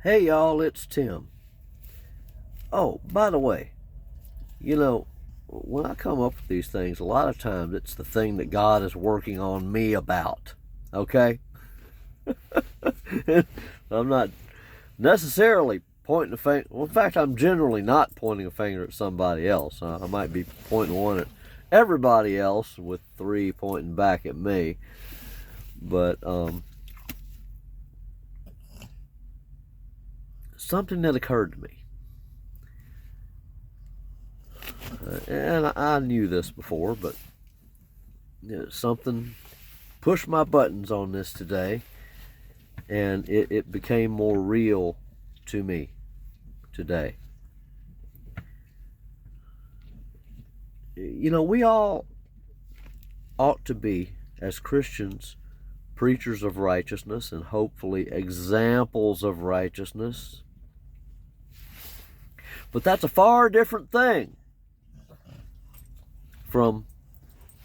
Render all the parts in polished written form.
Hey y'all, it's Tim. Oh, by the way, when I come up with these things, a lot of times it's the thing that God is working on me about. Okay? I'm not necessarily pointing a finger. Well, in fact, I'm generally not pointing a finger at somebody else. I might be pointing one at everybody else with three pointing back at me. But something that occurred to me. And I knew this before, but something pushed my buttons on this today, and it became more real to me today. We all ought to be, as Christians, preachers of righteousness and hopefully examples of righteousness. But that's a far different thing from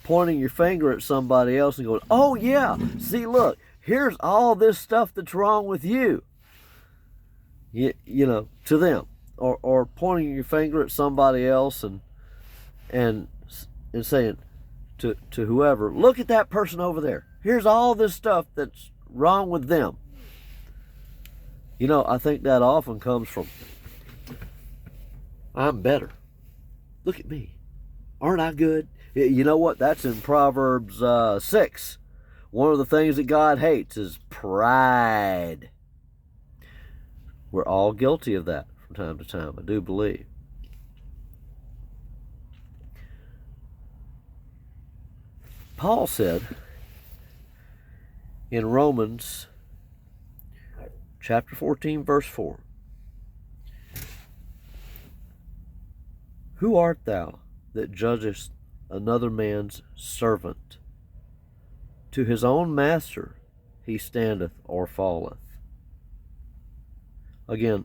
pointing your finger at somebody else and going, oh yeah, see, look, here's all this stuff that's wrong with you. To them. Or pointing your finger at somebody else and saying to whoever, look at that person over there. Here's all this stuff that's wrong with them. I think that often comes from, I'm better. Look at me. Aren't I good? You know what? That's in Proverbs 6. One of the things that God hates is pride. We're all guilty of that from time to time, I do believe. Paul said in Romans chapter 14, verse 4, who art thou that judgest another man's servant? To his own master he standeth or falleth. Again,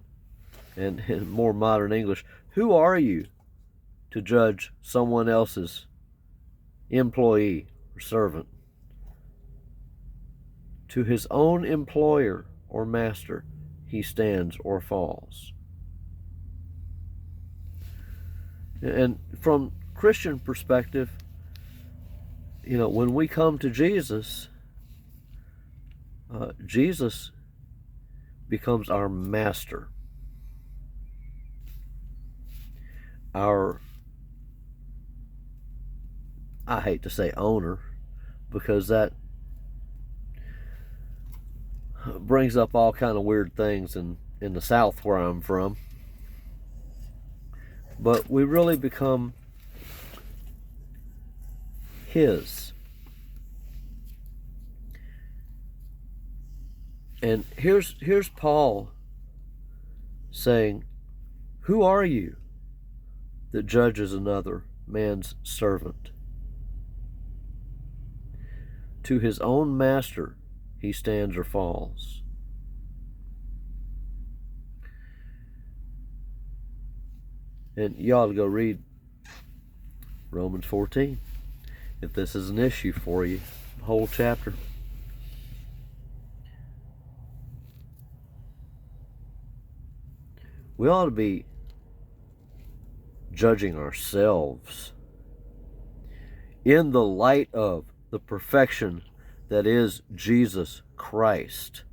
and in more modern English, who are you to judge someone else's employee or servant? To his own employer or master he stands or falls. And from Christian perspective, when we come to Jesus, Jesus becomes our master, I hate to say owner, because that brings up all kind of weird things in the South where I'm from. But we really become his. And here's Paul saying, who are you that judges another man's servant? To his own master he stands or falls. And you ought to go read Romans 14 if this is an issue for you, the whole chapter. We ought to be judging ourselves in the light of the perfection that is Jesus Christ.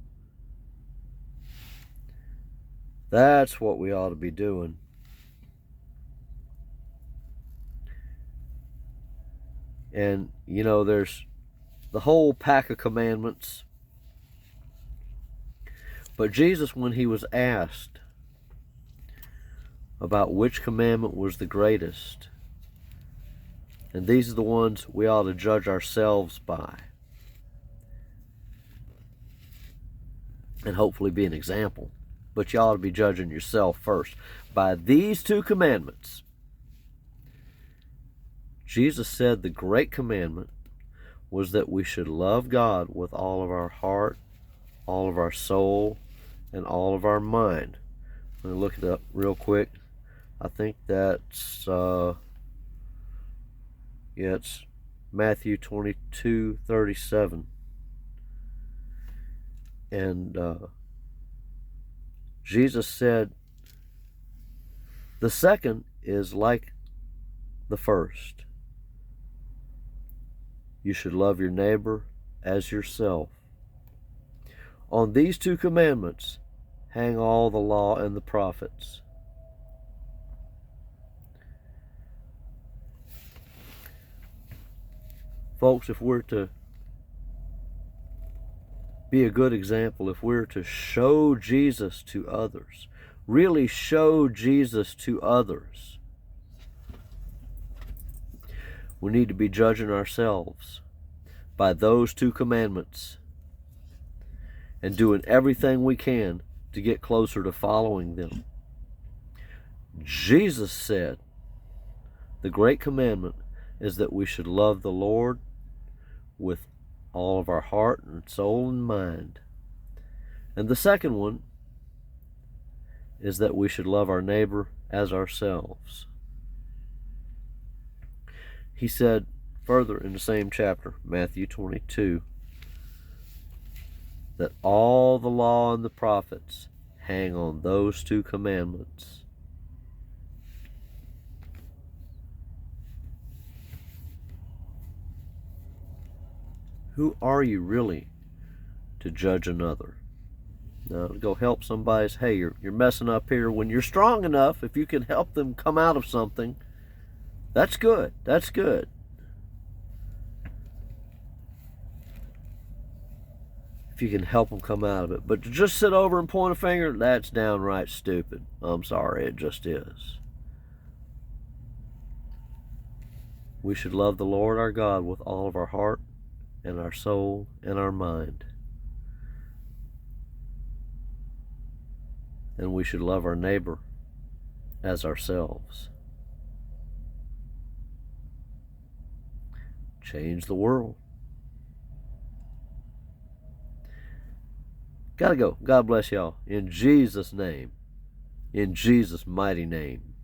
That's what we ought to be doing. And, there's the whole pack of commandments. But Jesus, when he was asked about which commandment was the greatest, and these are the ones we ought to judge ourselves by, and hopefully be an example. But you ought to be judging yourself first. By these two commandments, Jesus said the great commandment was that we should love God with all of our heart, all of our soul, and all of our mind. Let me look it up real quick. I think that's, it's Matthew 22:37. And Jesus said, the second is like the first. You should love your neighbor as yourself. On these two commandments hang all the law and the prophets. Folks, if we're to be a good example, if we're to show Jesus to others, really show Jesus to others, we need to be judging ourselves by those two commandments and doing everything we can to get closer to following them. Jesus said the great commandment is that we should love the Lord with all of our heart and soul and mind. And the second one is that we should love our neighbor as ourselves. He said further in the same chapter, Matthew 22, that all the law and the prophets hang on those two commandments. Who are you really to judge another? Now, to go help somebody, say, hey, you're messing up here. When you're strong enough, if you can help them come out of something, that's good. That's good. If you can help them come out of it. But to just sit over and point a finger, that's downright stupid. I'm sorry, it just is. We should love the Lord our God with all of our heart and our soul and our mind. And we should love our neighbor as ourselves. Change the world. Gotta go. God bless y'all. In Jesus' name. In Jesus' mighty name.